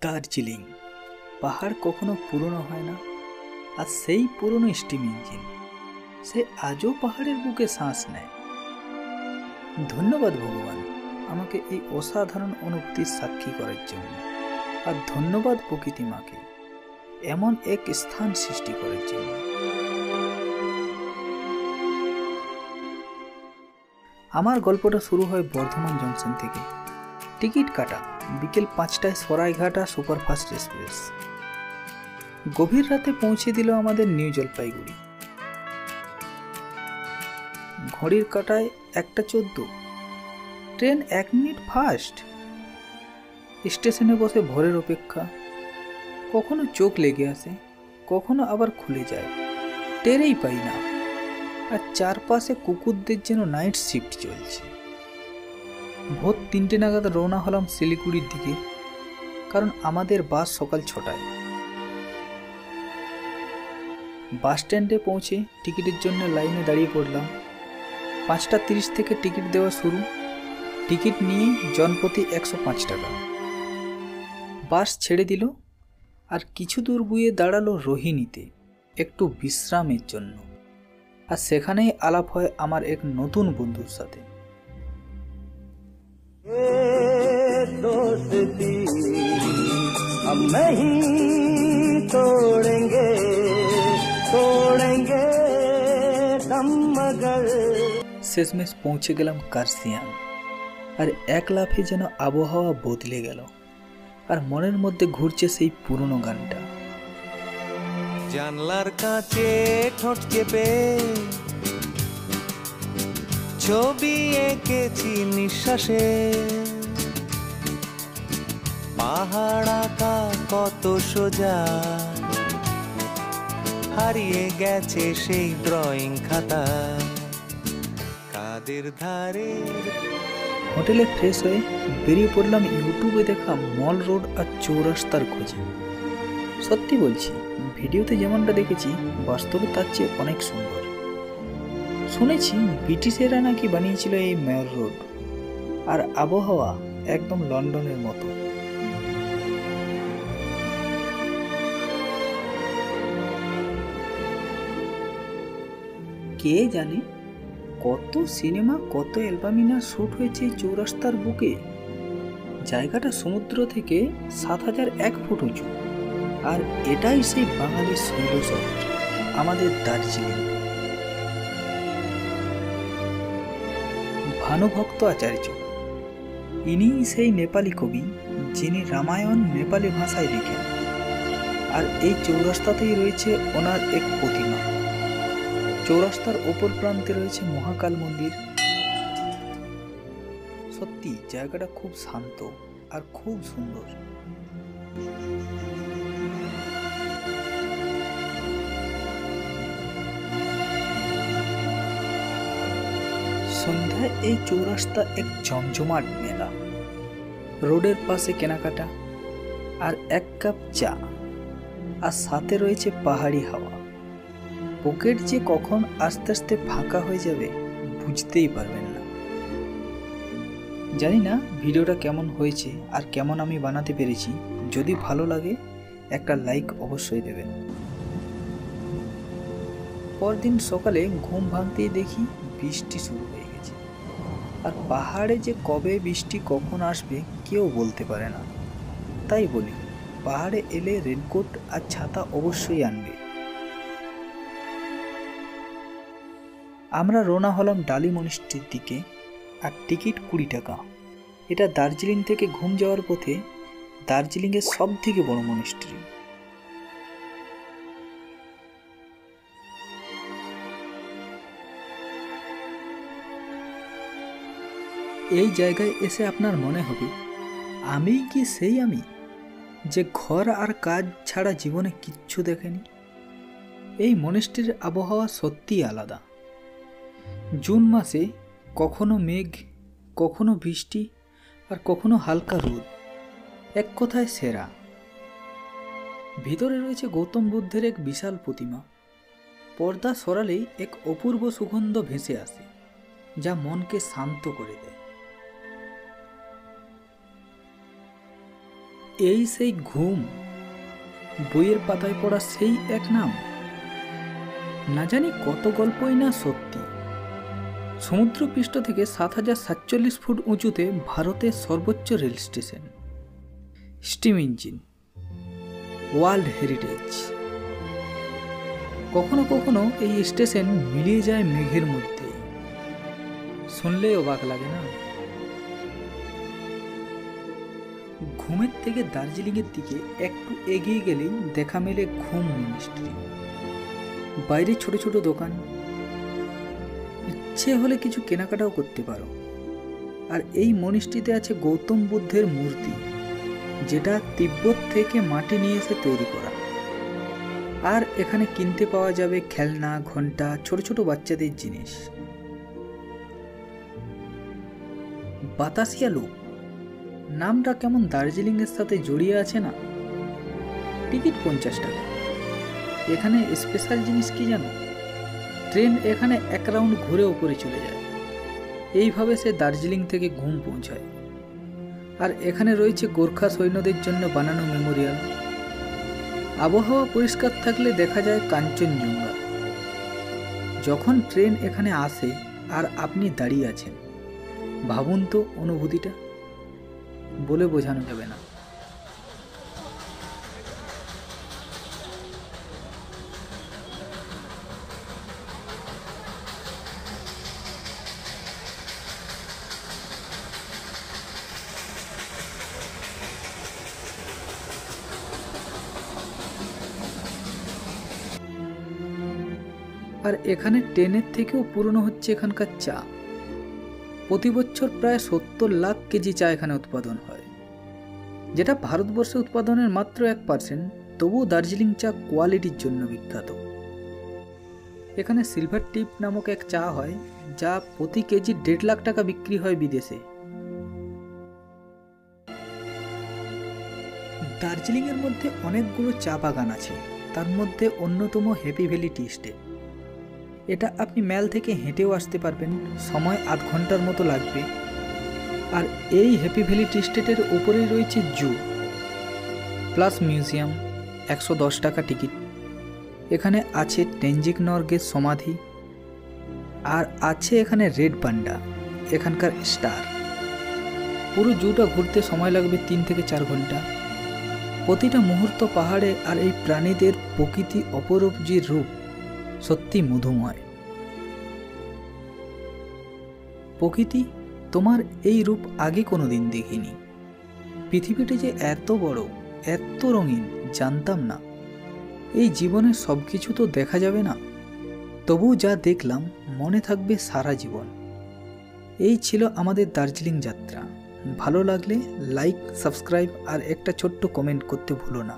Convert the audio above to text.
দার্জিলিং পাহাড় কখনো পুরনো হয় না, আর সেই পুরনো স্টিম ইঞ্জিন সে আজও পাহাড়ের বুকে শ্বাস নেয়। ধন্যবাদ ভগবান আমাকে এই অসাধারণ অনুভূতির সাক্ষী করার জন্য, আর ধন্যবাদ প্রকৃতি মাকে এমন এক স্থান সৃষ্টি করার জন্য। আমার গল্পটা শুরু হয় বর্ধমান জংশন থেকে। টিকিট কাটা বিকেল 5টায় সরাইঘাটা সুপারফাস্ট এক্সপ্রেস গভীর রাতে পৌঁছে দিল আমাদের নিউ জলপাইগুড়ি। ঘড়ির কাটায় 1টা 14, ট্রেন 1 মিনিট ফাস্ট। স্টেশনে বসে ভোরের অপেক্ষা, কখনো চোখ লেগে আসে, কখনো আবার খুলে যায়, টেরেই পাই না। আর চারপাশে কুকুরদের যেন নাইট শিফট চলছে। ভোর 3টে নাগাদ রওনা হলাম শিলিগুড়ির দিকে, কারণ আমাদের বাস সকাল 6টায়। বাস স্ট্যান্ডে পৌঁছে টিকিটের জন্য লাইনে দাঁড়িয়ে পড়লাম। 5টা 30 থেকে টিকিট দেওয়া শুরু। টিকিট নিয়ে জনপ্রতি 105 টাকা। বাস ছেড়ে দিল, আর কিছু দূর গিয়ে দাঁড়ালো রোহিণীতে একটু বিশ্রামের জন্য। আর সেখানেই আলাপ হয় আমার এক নতুন বন্ধুর সাথে। শেষমেশ পৌঁছে গেলাম কার্সিয়াং, আর এক লাফে যেন আবহাওয়া বদলে গেল, আর মনের মধ্যে ঘুরছে সেই পুরনো গানটা। জানলার কাছে ঠোঁট চেপে ছবি এঁকেছি নিঃশ্বাসে, পাহাড় আঁকা কত সোজা, হারিয়ে গেছে সেই ড্রয়িং খাতা কাদের ধারে। হোটেলে ফ্রেশ হয়ে বেরিয়ে পড়লাম ইউটিউবে দেখা মল রোড আর চৌরাস্তার খোঁজে। সত্যি বলছি, ভিডিওতে যেমনটা দেখেছি বাস্তবে তার চেয়ে অনেক সুন্দর। শুনেছি ব্রিটিশেরা নাকি বানিয়েছিল এই মেয়র রোড, আর আবহাওয়া একদম লন্ডনের মতো। কে জানে কত সিনেমা, কত অ্যালবামই না শ্যুট হয়েছে এই চৌরাস্তার বুকে। জায়গাটা সমুদ্র থেকে 7001 ফুট উঁচু, আর এটাই সেই বাঙালির শৈল শহর, আমাদের দার্জিলিং। ভানুভক্ত আচার্য, ইনি সেই নেপালি কবি যিনি রামায়ণ নেপালি ভাষায় লিখেন, আর এই চৌরাস্তাতেই রয়েছে ওনার এক প্রতিমা। চৌরাস্তার ওপর প্রান্তে রয়েছে মহাকাল মন্দির। সত্যি জায়গাটা খুব শান্ত আর খুব সুন্দর। সন্ধ্যায় এই চৌরাস্তা এক জমজমাট মেলা। রোডের পাশে কেনাকাটা, আর 1 কাপ চা, আর সাথে রয়েছে পাহাড়ি হাওয়া। পকেট যে কখন আস্তে আস্তে ফাঁকা হয়ে যাবে বুঝতেই পারবেন না। জানি না ভিডিওটা কেমন হয়েছে আর কেমন আমি বানাতে পেরেছি। যদি ভালো লাগে একটা লাইক অবশ্যই দেবেন। পরদিন সকালে ঘুম ভাঙতেই দেখি বৃষ্টি শুরু হয়ে গেছে, আর পাহাড়ে যে কবে বৃষ্টি কখন আসবে কেউ বলতে পারে না। তাই বলি, পাহাড়ে এলে রেনকোট আর ছাতা অবশ্যই আনবে। আমরা রওনা হলাম ডালি মনিস্ট্রির দিকে, আর টিকিট 20 টাকা। এটা দার্জিলিং থেকে ঘুম যাওয়ার পথে দার্জিলিংয়ের সব থেকে বড় মনিস্ট্রি। এই জায়গায় এসে আপনার মনে হবে, আমি কি সেই আমি যে ঘর আর কাজ ছাড়া জীবনে কিচ্ছু দেখেনি। এই মনিস্ট্রির আবহাওয়া সত্যিই আলাদা। জুন মাসে কখনো মেঘ, কখনো বৃষ্টি, আর কখনো হালকা রোদ। এক কথায় সেরা। ভিতরে রয়েছে গৌতম বুদ্ধের এক বিশাল প্রতিমা। পর্দা সরালেই এক অপূর্ব সুগন্ধ ভেসে আসে, যা মনকে শান্ত করে দেয়। এই সেই ঘুম, বইয়ের পাতায় পড়া সেই এক নাম। না জানি কত গল্পই না সত্যি। সমুদ্রপৃষ্ঠ থেকে ৭,০৪৭ ফুট উঁচুতে ভারতের সর্বোচ্চ rail station, steam engine, world heritage. কখনো কখনো এই স্টেশন মিলিয়ে যায় মেঘের মধ্যে, শুনলে অবাক লাগে না? ঘুমের থেকে দার্জিলিংয়ের দিকে একটু এগিয়ে গেলেই দেখা মেলে ঘুম মিনিস্ট্রি। বাইরে ছোট ছোট দোকান, ইচ্ছে হলে কিছু কেনাকাটাও করতে পারো। আর এই মনিস্ট্রিতে আছে গৌতম বুদ্ধের মূর্তি, যেটা তিব্বত থেকে মাটি নিয়ে এসে তৈরি করা। আর এখানে কিনতে পাওয়া যাবে খেলনা, ঘন্টা, ছোট ছোট বাচ্চাদের জিনিস। বাতাসিয়া লুপ নামটা কেমন দার্জিলিংয়ের সাথে জড়িয়ে আছে না? টিকিট 50 টাকা। এখানে স্পেশাল জিনিস কি জানো? ট্রেন এখানে এক রাউন্ড ঘুরে উপরে চলে যায়। এইভাবে সে দার্জিলিং থেকে ঘুম পৌঁছায়। আর এখানে রয়েছে গোর্খা সৈন্যদের জন্য বানানো মেমোরিয়াল। আবহাওয়া পরিষ্কার থাকলে দেখা যায় কাঞ্চনজঙ্ঘা। যখন ট্রেন এখানে আসে আর আপনি দাঁড়িয়ে আছেন, ভাবুন তো অনুভূতিটা, বলে বোঝানো যাবে না। আর এখানে ট্রেনের থেকেও পুরনো হচ্ছে এখানকার চা। প্রতি বছর প্রায় ৭০ লাখ কেজি চা এখানে উৎপাদন হয়, যেটা ভারতবর্ষে উৎপাদনের মাত্র 1%। তবুও দার্জিলিং চা কোয়ালিটির জন্য বিখ্যাত। এখানে সিলভার টিপ নামক এক চা হয়, যা প্রতি কেজি 1.5 লাখ টাকা বিক্রি হয় বিদেশে। দার্জিলিংয়ের মধ্যে অনেকগুলো চা বাগান আছে, তার মধ্যে অন্যতম হ্যাপি ভ্যালি টি এস্টেট। এটা আপনি ম্যাল থেকে হেঁটেও আসতে পারবেন, সময় আধ ঘন্টার মতো লাগবে। আর এই হ্যাপি ভ্যালি টি এস্টেটের উপরেই রয়েছে জু প্লাস মিউজিয়াম, 110 টাকা টিকিট। এখানে আছে টেনজিং নরগের সমাধি, আর আছে এখানে রেড পান্ডা, এখানকার স্টার। পুরো জুটা ঘুরতে সময় লাগবে 3 থেকে 4 ঘন্টা। প্রতিটা মুহূর্ত পাহাড়ে আর এই প্রাণীদের প্রকৃতি অপরূপ যে রূপ, সত্যি মধুময়। প্রকৃতি তোমার এই রূপ আগে কোনোদিন দেখিনি। পৃথিবীটা যে এত বড়, এত রঙিন, জানতাম না। এই জীবনে সব কিছু তো দেখা যাবে না, তবু যা দেখলাম মনে থাকবে সারা জীবন। এই ছিল আমাদের দার্জিলিং যাত্রা। ভালো লাগলে লাইক, সাবস্ক্রাইব আর একটা ছোট্ট কমেন্ট করতে ভুলো না।